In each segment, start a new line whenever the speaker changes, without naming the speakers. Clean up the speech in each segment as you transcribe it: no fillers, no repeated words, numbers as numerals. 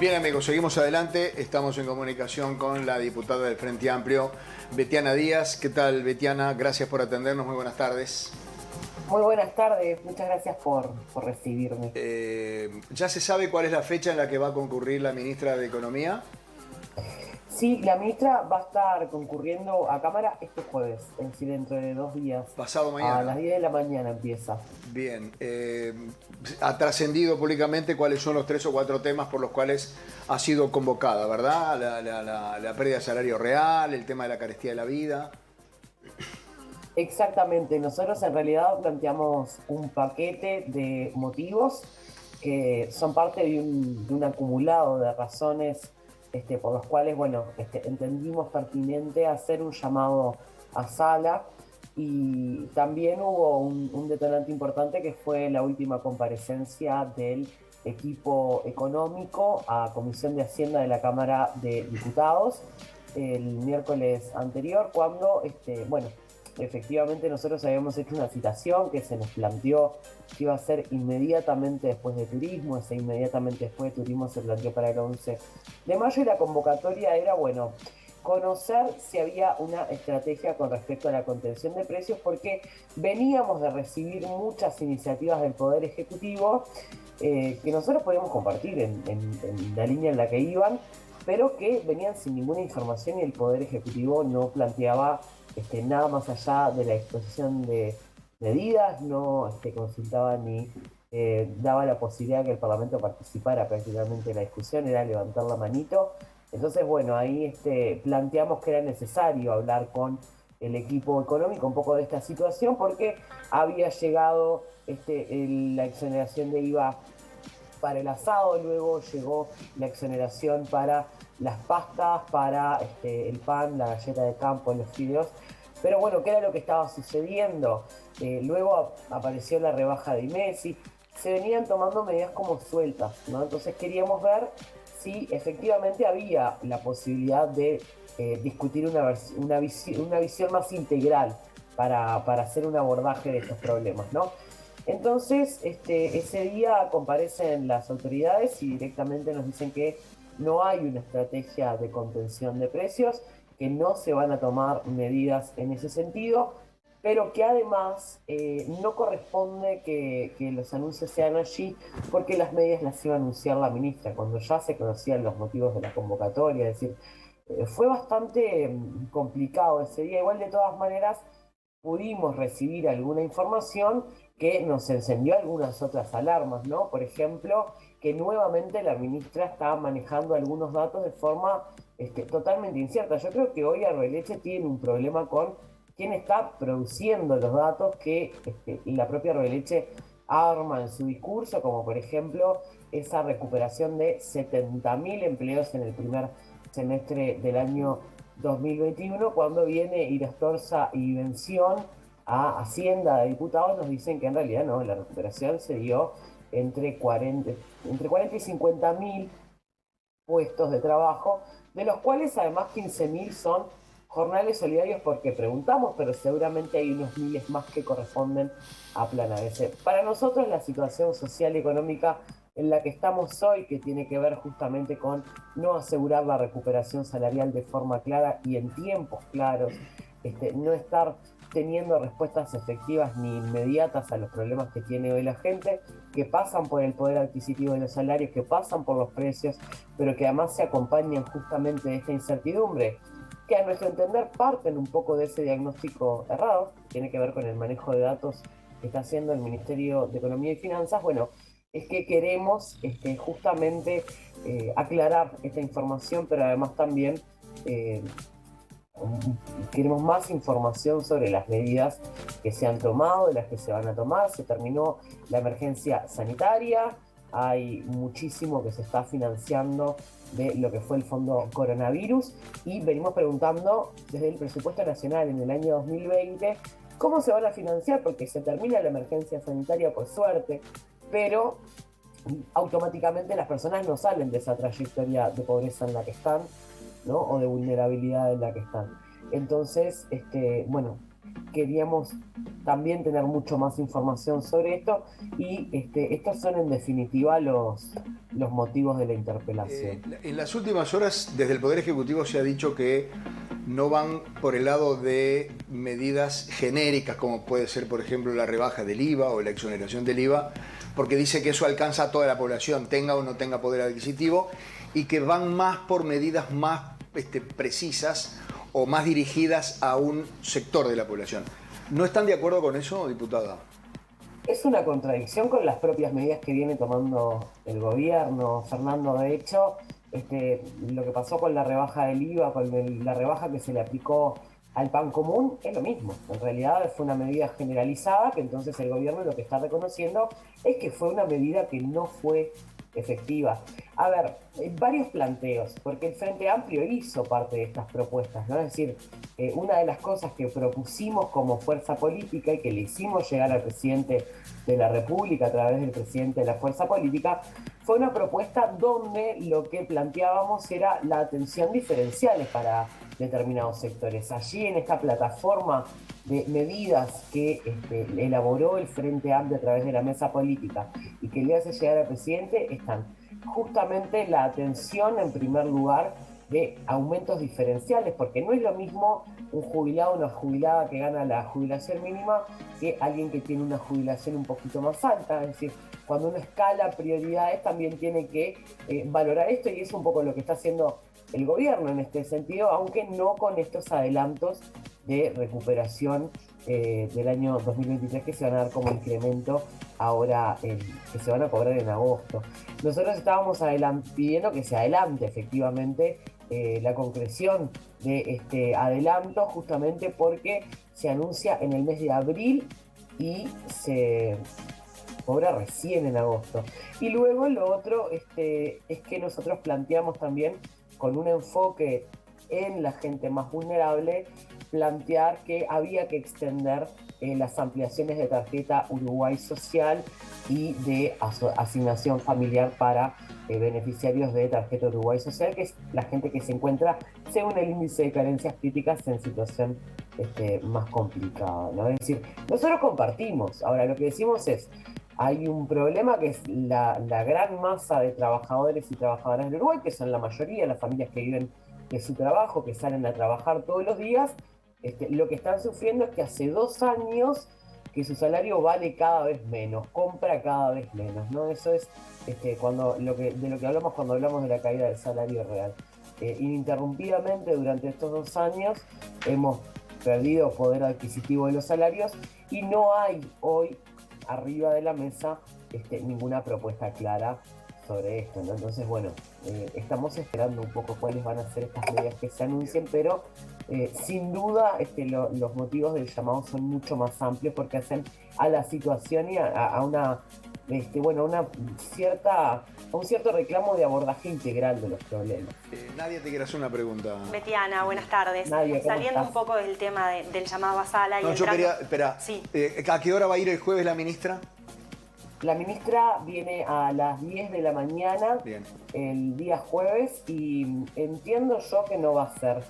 Bien amigos, seguimos adelante, estamos en comunicación con la diputada del Frente Amplio, Betiana Díaz. ¿Qué tal, Betiana? Gracias por atendernos, muy buenas tardes.
Muy buenas tardes, muchas gracias por recibirme.
¿Ya se sabe cuál es la fecha en la que va a concurrir la ministra de Economía?
Sí, la ministra va a estar concurriendo a Cámara este jueves, es decir, dentro de 2 días,
Pasado
a las
mañana.
10 de la mañana empieza.
Bien, ha trascendido públicamente cuáles son los 3 o 4 temas por los cuales ha sido convocada, ¿verdad? La pérdida de salario real, el tema de la carestía de la vida.
Exactamente, nosotros en realidad planteamos un paquete de motivos que son parte de un acumulado de razones por los cuales, bueno, entendimos pertinente hacer un llamado a sala y también hubo un detonante importante que fue la última comparecencia del equipo económico a Comisión de Hacienda de la Cámara de Diputados el miércoles anterior, cuando, bueno, efectivamente nosotros habíamos hecho una citación que se nos planteó que iba a ser inmediatamente después de turismo, ese inmediatamente después de turismo se planteó para el 11 de mayo y la convocatoria era, bueno, conocer si había una estrategia con respecto a la contención de precios, porque veníamos de recibir muchas iniciativas del Poder Ejecutivo que nosotros podíamos compartir en la línea en la que iban, pero que venían sin ninguna información y el Poder Ejecutivo no planteaba nada más allá de la exposición de medidas, no consultaba ni daba la posibilidad que el Parlamento participara prácticamente en la discusión, era levantar la manito. Entonces, bueno, ahí planteamos que era necesario hablar con el equipo económico un poco de esta situación porque había llegado la exoneración de IVA para el asado, luego llegó la exoneración para las pastas, para el pan, la galleta de campo, los fideos. Pero bueno, ¿qué era lo que estaba sucediendo? Luego apareció la rebaja de Messi, se venían tomando medidas como sueltas, ¿no? Entonces queríamos ver si efectivamente había la posibilidad de discutir una visión más integral para hacer un abordaje de estos problemas, ¿no? Entonces, ese día comparecen las autoridades y directamente nos dicen que no hay una estrategia de contención de precios, que no se van a tomar medidas en ese sentido, pero que además no corresponde que los anuncios sean allí porque las medidas las iba a anunciar la ministra cuando ya se conocían los motivos de la convocatoria. Es decir, fue bastante complicado ese día. Igual de todas maneras pudimos recibir alguna información que nos encendió algunas otras alarmas, ¿no? Por ejemplo, que nuevamente la ministra estaba manejando algunos datos de forma totalmente incierta. Yo creo que hoy Arbeleche tiene un problema con quién está produciendo los datos que la propia Arbeleche arma en su discurso, como por ejemplo esa recuperación de 70.000 empleos en el primer semestre del año 2021, cuando viene Irastorza y Vención a Hacienda de Diputados, nos dicen que en realidad no, la recuperación se dio entre 40 y 50.000 puestos de trabajo, de los cuales además 15.000 son jornales solidarios porque preguntamos, pero seguramente hay unos miles más que corresponden a Plan ABC. Para nosotros la situación social y económica en la que estamos hoy, que tiene que ver justamente con no asegurar la recuperación salarial de forma clara y en tiempos claros, no estar teniendo respuestas efectivas ni inmediatas a los problemas que tiene hoy la gente, que pasan por el poder adquisitivo de los salarios, que pasan por los precios, pero que además se acompañan justamente de esta incertidumbre, que a nuestro entender parten un poco de ese diagnóstico errado, que tiene que ver con el manejo de datos que está haciendo el Ministerio de Economía y Finanzas. Bueno, es que queremos justamente aclarar esta información, pero además también eh, queremos más información sobre las medidas que se han tomado, de las que se van a tomar. Se terminó la emergencia sanitaria, hay muchísimo que se está financiando de lo que fue el fondo coronavirus y venimos preguntando desde el presupuesto nacional en el año 2020 cómo se van a financiar, porque se termina la emergencia sanitaria por suerte, pero automáticamente las personas no salen de esa trayectoria de pobreza en la que están, ¿no? O de vulnerabilidad en la que están. Entonces, bueno, queríamos también tener mucho más información sobre esto y estos son en definitiva los motivos de la interpelación.
En las últimas horas, desde el Poder Ejecutivo se ha dicho que no van por el lado de medidas genéricas, como puede ser, por ejemplo, la rebaja del IVA o la exoneración del IVA, porque dice que eso alcanza a toda la población, tenga o no tenga poder adquisitivo, y que van más por medidas más precisas o más dirigidas a un sector de la población. ¿No están de acuerdo con eso, diputada?
Es una contradicción con las propias medidas que viene tomando el gobierno, Fernando. De hecho, lo que pasó con la rebaja del IVA, la rebaja que se le aplicó al pan común, es lo mismo. En realidad fue una medida generalizada que entonces el gobierno lo que está reconociendo es que fue una medida que no fue efectiva. A ver, varios planteos, porque el Frente Amplio hizo parte de estas propuestas, ¿no? Es decir, una de las cosas que propusimos como fuerza política y que le hicimos llegar al presidente de la República a través del presidente de la fuerza política fue una propuesta donde lo que planteábamos era la atención diferenciales para determinados sectores. Allí en esta plataforma de medidas que elaboró el Frente Amplio a través de la mesa política y que le hace llegar al presidente están justamente la atención en primer lugar de aumentos diferenciales, porque no es lo mismo un jubilado o una jubilada que gana la jubilación mínima que alguien que tiene una jubilación un poquito más alta. Es decir, cuando uno escala prioridades también tiene que valorar esto, y es un poco lo que está haciendo el gobierno en este sentido, aunque no con estos adelantos de recuperación del año 2023 que se van a dar como incremento ahora, que se van a cobrar en agosto. Nosotros estábamos pidiendo que se adelante efectivamente la concreción de este adelanto, justamente porque se anuncia en el mes de abril y se cobra recién en agosto. Y luego lo otro es que nosotros planteamos también, con un enfoque en la gente más vulnerable, plantear que había que extender las ampliaciones de tarjeta Uruguay Social y de asignación familiar para beneficiarios de tarjeta Uruguay Social, que es la gente que se encuentra, según el índice de carencias críticas, en situación más complicada, ¿no? Es decir, nosotros compartimos, ahora lo que decimos es, hay un problema que es la gran masa de trabajadores y trabajadoras del Uruguay, que son la mayoría de las familias que viven de su trabajo, que salen a trabajar todos los días. Lo que están sufriendo es que hace 2 años que su salario vale cada vez menos, compra cada vez menos, ¿no? Eso es de lo que hablamos cuando hablamos de la caída del salario real. Ininterrumpidamente durante estos 2 años hemos perdido poder adquisitivo de los salarios y no hay hoy arriba de la mesa ninguna propuesta clara sobre esto, ¿no? Entonces, bueno, estamos esperando un poco cuáles van a ser estas medidas que se anuncien, pero sin duda los motivos del llamado son mucho más amplios porque hacen a la situación y a un cierto reclamo de abordaje integral de los problemas.
Nadia, te quiero hacer una pregunta.
Betiana, buenas tardes.
Nadia,
Saliendo un poco del tema del llamado a sala.
No,
y
yo
entrando...
quería, espera,
sí.
¿A qué hora va a ir el jueves la ministra?
La ministra viene a las 10 de la mañana.
Bien.
El día jueves, y entiendo yo que no va a ser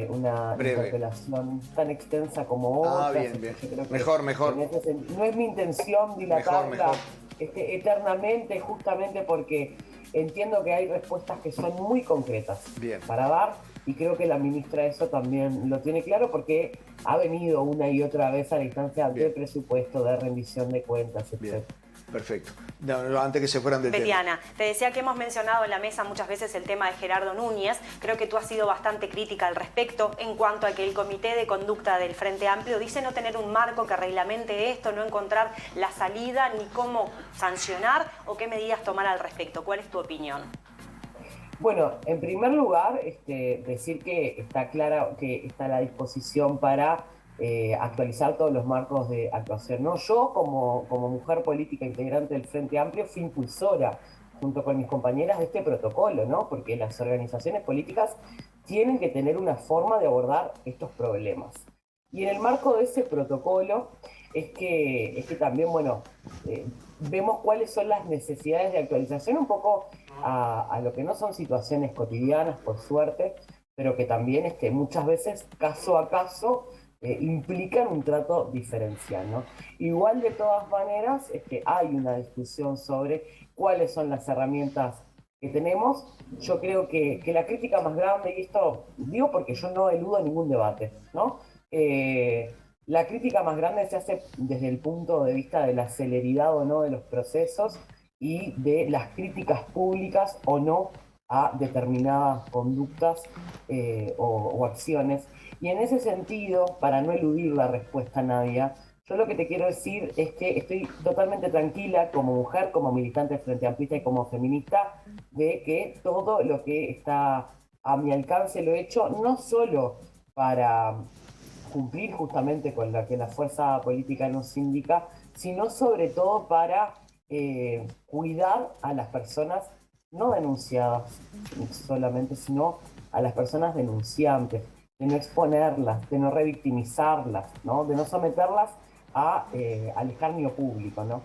una
breve
interpelación tan extensa como otras.
Bien, bien. Mejor.
No es mi intención dilatarla
mejor.
Eternamente, justamente porque entiendo que hay respuestas que son muy concretas para dar, y creo que la ministra eso también lo tiene claro porque ha venido una y otra vez a la instancia de presupuesto, de rendición de cuentas, etc.
Bien. Perfecto. No, antes que se fueran del
Betiana, te decía que hemos mencionado en la mesa muchas veces el tema de Gerardo Núñez. Creo que tú has sido bastante crítica al respecto en cuanto a que el Comité de Conducta del Frente Amplio dice no tener un marco que reglamente esto, no encontrar la salida ni cómo sancionar o qué medidas tomar al respecto. ¿Cuál es tu opinión?
Bueno, en primer lugar, decir que está clara que está a la disposición para actualizar todos los marcos de actuación, ¿no? Yo, como mujer política integrante del Frente Amplio, fui impulsora, junto con mis compañeras, de este protocolo, ¿no? Porque las organizaciones políticas tienen que tener una forma de abordar estos problemas. Y en el marco de ese protocolo es que también, bueno, vemos cuáles son las necesidades de actualización un poco a lo que no son situaciones cotidianas, por suerte, pero que también muchas veces, caso a caso, implican un trato diferencial, ¿no? Igual de todas maneras, hay una discusión sobre cuáles son las herramientas que tenemos. Yo creo que la crítica más grande, y esto digo porque yo no eludo ningún debate, ¿no? La crítica más grande se hace desde el punto de vista de la celeridad o no de los procesos y de las críticas públicas o no a determinadas conductas o acciones. Y en ese sentido, para no eludir la respuesta, Nadia, yo lo que te quiero decir es que estoy totalmente tranquila como mujer, como militante del Frente Amplista y como feminista, de que todo lo que está a mi alcance lo he hecho, no solo para cumplir justamente con lo que la fuerza política nos indica, sino sobre todo para cuidar a las personas no denunciadas solamente, sino a las personas denunciantes, de no exponerlas, de no revictimizarlas, ¿no? De no someterlas al escarnio público, ¿no?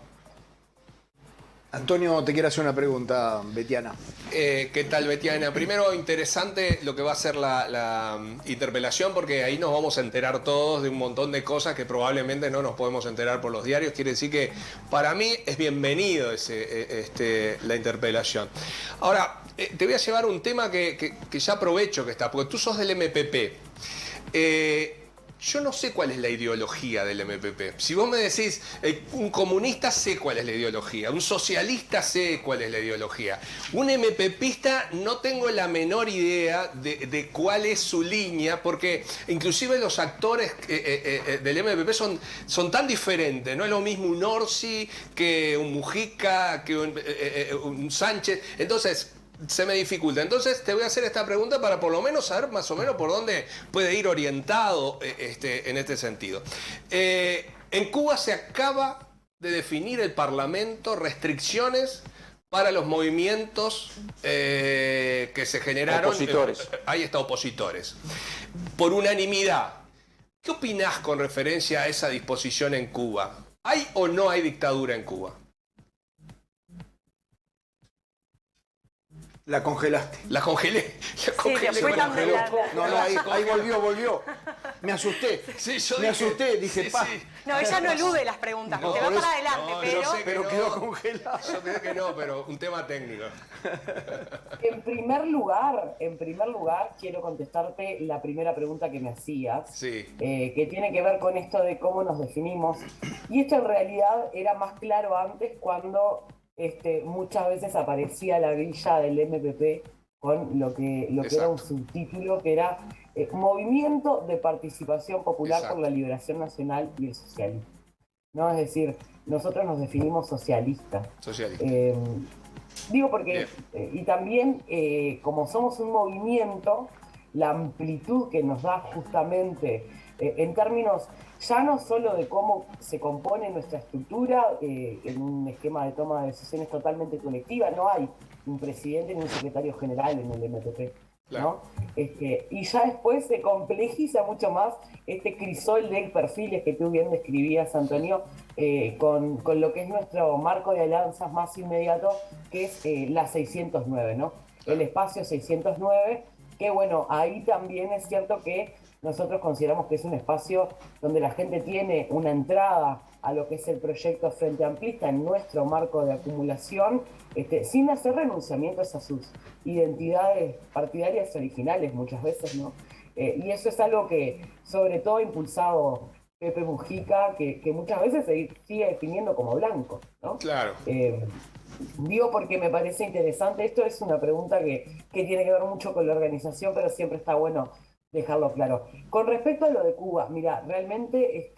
Antonio, te quiero hacer una pregunta, Betiana.
¿Qué tal, Betiana? Primero, interesante lo que va a ser la interpelación, porque ahí nos vamos a enterar todos de un montón de cosas que probablemente no nos podemos enterar por los diarios. Quiere decir que para mí es bienvenido la interpelación. Ahora, te voy a llevar un tema que ya aprovecho que está, porque tú sos del MPP. Yo no sé cuál es la ideología del MPP. Si vos me decís, un comunista sé cuál es la ideología, un socialista sé cuál es la ideología. Un MPPista no tengo la menor idea de cuál es su línea, porque inclusive los actores del MPP son tan diferentes. No es lo mismo un Orsi que un Mujica, que un Sánchez. Entonces, se me dificulta. Entonces te voy a hacer esta pregunta para por lo menos saber más o menos por dónde puede ir orientado en este sentido. En Cuba se acaba de definir el Parlamento restricciones para los movimientos que se generaron.
Opositores.
Ahí está, opositores. Por unanimidad. ¿Qué opinás con referencia a esa disposición en Cuba? ¿Hay o no hay dictadura en Cuba?
La congelaste.
La congelé. La congelé.
después
con la
también
congeló.
No, ahí volvió. Me asusté.
Sí, yo
Me asusté, dije,
sí,
pa.
sí.
No, ella no elude las preguntas,
No,
te va
por
para
eso-
adelante,
no,
pero...
yo sé que
Pero
no.
quedó congelado.
Yo creo que no, pero un tema técnico.
En primer lugar, quiero contestarte la primera pregunta que me hacías,
Sí.
que tiene que ver con esto de cómo nos definimos. Y esto en realidad era más claro antes cuando muchas veces aparecía la grilla del MPP con lo que era un
Exacto.
subtítulo que era Movimiento de Participación Popular
Exacto.
por la Liberación Nacional y el Socialismo. ¿No? Es decir, nosotros nos definimos socialistas.
Socialista.
Digo porque,
Bien.
y también como somos un movimiento, la amplitud que nos da justamente en términos ya no solo de cómo se compone nuestra estructura en un esquema de toma de decisiones totalmente colectiva, no hay un presidente ni un secretario general en el MPP,
Claro.
¿no? Y ya después se complejiza mucho más este crisol de perfiles que tú bien describías, Antonio, con lo que es nuestro marco de alianzas más inmediato, que es la 609, ¿no? El espacio 609, que bueno, ahí también es cierto que nosotros consideramos que es un espacio donde la gente tiene una entrada a lo que es el proyecto Frente Amplista en nuestro marco de acumulación, sin hacer renunciamientos a sus identidades partidarias originales muchas veces, ¿no? Y eso es algo que sobre todo ha impulsado Pepe Mujica, que muchas veces se sigue definiendo como blanco, ¿no?
Claro.
Digo porque me parece interesante, esto es una pregunta que tiene que ver mucho con la organización, pero siempre está bueno dejarlo claro. Con respecto a lo de Cuba, mira, realmente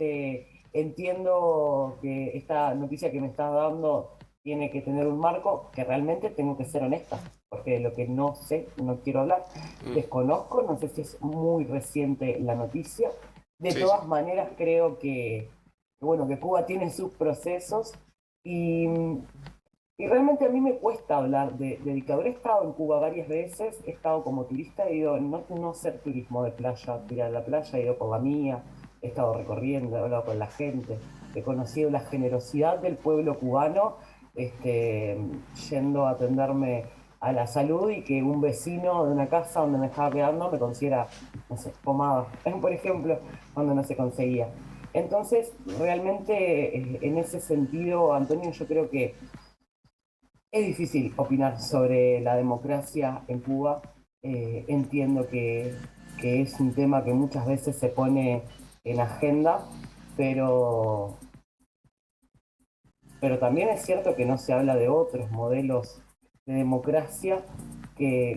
entiendo que esta noticia que me estás dando tiene que tener un marco, que realmente tengo que ser honesta, porque de lo que no sé, no quiero hablar, desconozco, no sé si es muy reciente la noticia. De
Sí,
todas
sí.
maneras, creo bueno, que Cuba tiene sus procesos y realmente a mí me cuesta hablar de dictadura. He estado en Cuba varias veces, he estado como turista, he ido no hacer turismo de playa, ir a la playa, he ido por la mía, he estado recorriendo, he hablado con la gente, he conocido la generosidad del pueblo cubano, yendo a atenderme a la salud y que un vecino de una casa donde me estaba quedando me consiga, no sé, pomada, por ejemplo, cuando no se conseguía. Entonces, realmente, en ese sentido, Antonio, yo creo que es difícil opinar sobre la democracia en Cuba. Entiendo que es un tema que muchas veces se pone en agenda, pero, pero también es cierto que no se habla de otros modelos de democracia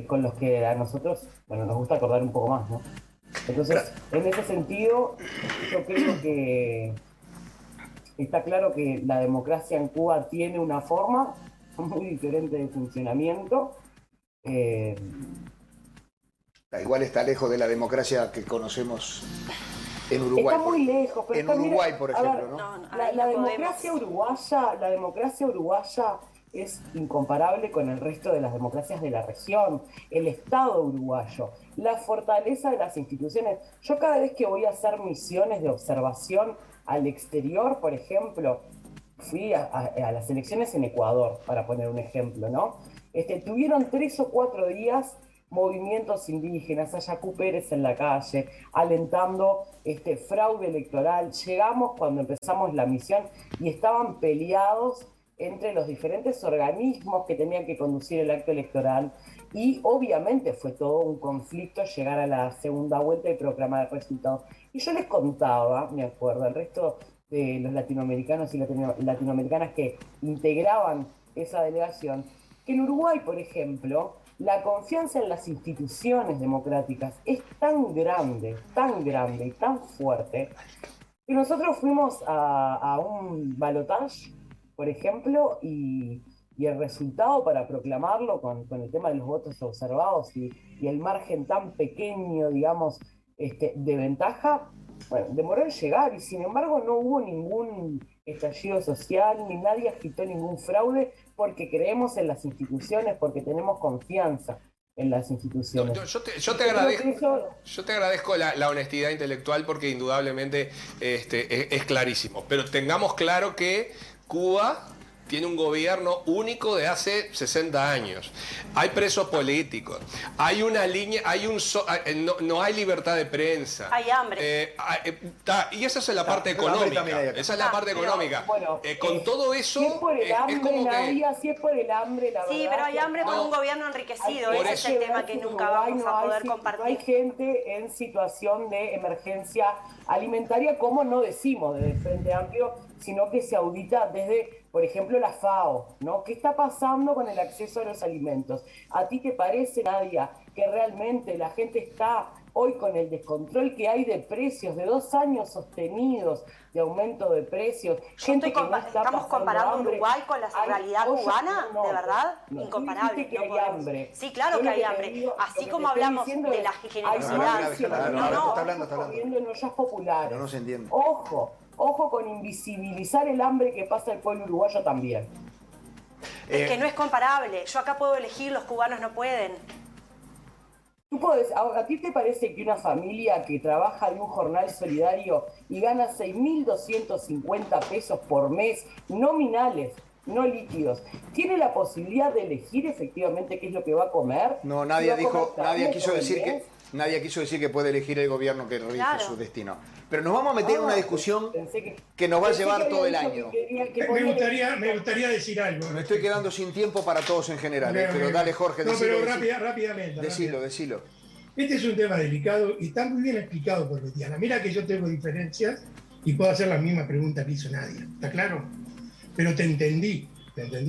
con los que a nosotros, bueno, nos gusta acordar un poco más, ¿no? Entonces, en ese sentido, yo creo que está claro que la democracia en Cuba tiene una forma muy diferente de funcionamiento. Eh,
Igual está lejos de la democracia que conocemos en Uruguay.
Está muy lejos, pero
en Uruguay, por
a ver,
ejemplo, ¿no?
La democracia uruguaya es incomparable con el resto de las democracias de la región, el Estado uruguayo, la fortaleza de las instituciones. Yo cada vez que voy a hacer misiones de observación al exterior, por ejemplo, fui a las elecciones en Ecuador, para poner un ejemplo, ¿no? Tuvieron 3 o 4 días movimientos indígenas, Ayacu Pérez en la calle, alentando fraude electoral. Llegamos cuando empezamos la misión y estaban peleados entre los diferentes organismos que tenían que conducir el acto electoral y obviamente fue todo un conflicto llegar a la segunda vuelta y proclamar el resultado. Y yo les contaba, me acuerdo, al resto de los latinoamericanos y latinoamericanas que integraban esa delegación, que en Uruguay, por ejemplo, la confianza en las instituciones democráticas es tan grande y tan fuerte, que nosotros fuimos a un balotaje, por ejemplo, y el resultado para proclamarlo con el tema de los votos observados y el margen tan pequeño, digamos, de ventaja, bueno, demoró en llegar y sin embargo no hubo ningún estallido social, ni nadie agitó ningún fraude, porque creemos en las instituciones, porque tenemos confianza en las instituciones.
Yo te agradezco la honestidad intelectual porque indudablemente es clarísimo. Pero tengamos claro que Cuba tiene un gobierno único de hace 60 años. Hay presos políticos, hay una línea, no hay libertad de prensa.
Hay hambre.
Y esa es la parte económica. Esa es la parte económica. Bueno, con todo eso,
si es por el hambre,
es como
Nadia, si es por el hambre, la verdad.
Sí, pero hay hambre con un gobierno enriquecido. Ese es el tema que nunca vamos a poder compartir.
Hay gente en situación de emergencia alimentaria, como no decimos desde el Frente Amplio, sino que se audita desde, por ejemplo, la FAO, ¿no? ¿Qué está pasando con el acceso a los alimentos? ¿A ti te parece, Nadia, que realmente la gente está hoy con el descontrol que hay de precios, de 2 años sostenidos de aumento de precios?
¿Estamos comparando hambre. Uruguay con la realidad cubana?
No,
¿de verdad?
No,
incomparable.
Que hay hambre.
Sí, claro que hay hambre. Así como hablamos de la generosidad.
Está hablando.
En ollas populares.
No se entiende.
Ojo con invisibilizar el hambre que pasa el pueblo uruguayo también.
Es que no es comparable. Yo acá puedo elegir, los cubanos no pueden.
¿A ti te parece que una familia que trabaja en un jornal solidario y gana 6.250 pesos por mes, nominales, no líquidos, tiene la posibilidad de elegir efectivamente qué es lo que va a comer?
No, nadie quiso decir que puede elegir el gobierno que rige su destino. Pero nos vamos a meter en una discusión que nos va a llevar todo el año.
Me gustaría decir algo.
Me estoy quedando sin tiempo para todos en general, pero dale, Jorge,
decilo. No, pero rápidamente.
Decilo.
Este es un tema delicado y está muy bien explicado por Betiana. Mira que yo tengo diferencias y puedo hacer la misma pregunta que hizo Nadia. ¿Está claro? Pero te entendí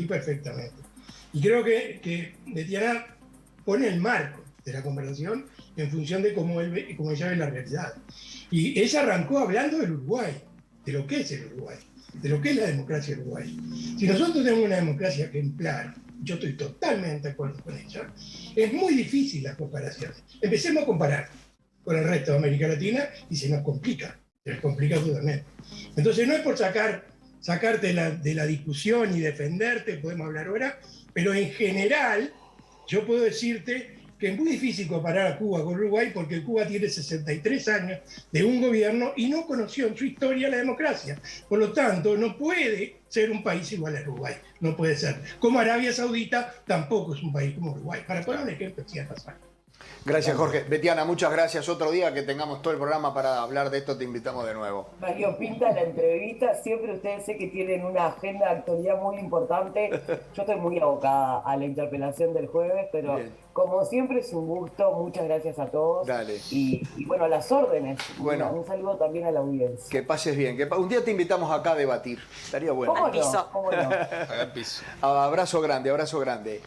perfectamente. Y creo que Betiana pone el marco de la conversación en función de cómo ella ve la realidad. Y ella arrancó hablando del Uruguay, de lo que es el Uruguay, de lo que es la democracia uruguaya. Si nosotros tenemos una democracia ejemplar, yo estoy totalmente de acuerdo con ella, es muy difícil las comparaciones. Empecemos a comparar con el resto de América Latina y se nos complica totalmente. Entonces no es por sacarte de la discusión y defenderte, podemos hablar ahora, pero en general yo puedo decirte que es muy difícil comparar a Cuba con Uruguay porque Cuba tiene 63 años de un gobierno y no conoció en su historia la democracia. Por lo tanto, no puede ser un país igual a Uruguay. No puede ser. Como Arabia Saudita tampoco es un país como Uruguay. Para poner un ejemplo, sí, pasar.
Gracias, Jorge. Betiana, muchas gracias. Otro día que tengamos todo el programa para hablar de esto, te invitamos de nuevo.
Mario Pinta, la entrevista, siempre ustedes sé que tienen una agenda de actualidad muy importante. Yo estoy muy abocada a la interpelación del jueves, pero
Bien.
como siempre es un gusto. Muchas gracias a todos.
Dale.
Y bueno, a las órdenes.
Bueno.
Un saludo también a la audiencia.
Que pases bien. Un día te invitamos acá a debatir. Estaría bueno.
¿Cómo
Al piso.
no? ¿Cómo no?
Hagan piso.
Abrazo grande, abrazo grande.